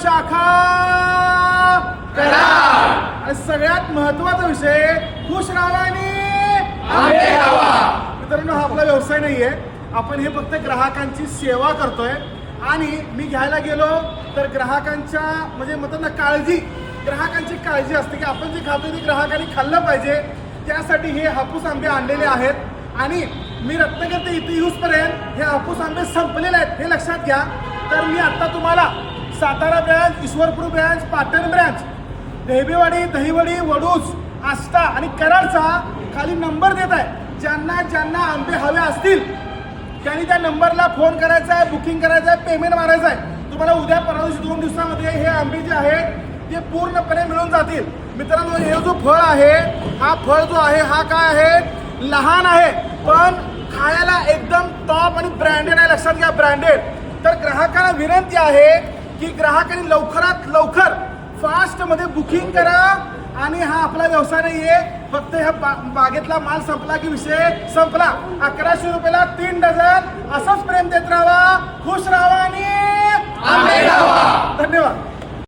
शाखा कराड आणि सगळ्यात महत्वाचा विषय खुश राहावा आणि आंबे खावा. मित्रांनो, हा आपला व्यवसाय नाहीये, आपण हे फक्त ग्राहकांची सेवा करतोय. आणि मी घ्यायला गेलो तर ग्राहकांच्या म्हणजे म्हणतात ना काळजी, ग्राहकांची काळजी असते की आपण जे खातो ते ग्राहकांनी खाल्लं पाहिजे. त्यासाठी हे हापूस आंबे आणलेले आहेत आणि मी रत्नागिरी इथे येऊसपर्यंत हे हापूस आंबे संपलेले आहेत हे लक्षात घ्या. तर मी आता तुम्हाला Satara branch, Ishwarpur branch, Patan branch, Dhebewadi, Dahiwadi, Vaduj, Ashta आणि कराडचा खाली नंबर देत आहे. ज्यांना ज्यांना आंबे हवे असतील त्यांनी त्या नंबरला फोन करायचा आहे, बुकिंग करायचं आहे, पेमेंट मारायचं आहे. तुम्हाला उद्या परवा दिवशी 2 दिवसामध्ये हे आंबे जे आहेत ते पूर्णपणे मिळून जातील. मित्रांनो, हे जो फळ आहे, हा फळ जो आहे हा काय आहे, लहान आहे पण खायला एकदम टॉप आणि ब्रँडेड आहे. लक्षात घ्या, ब्रँडेड. तर ग्राहकांना विनंती आहे की ग्राहकांनी लवकरात लवकर फास्टमध्ये बुकिंग करा. आणि हा आपला व्यवसाय नाहीये, फक्त ह्या बागेतला माल संपला की विषय संपला. 1100 रुपयाला 3 डझन असंच प्रेम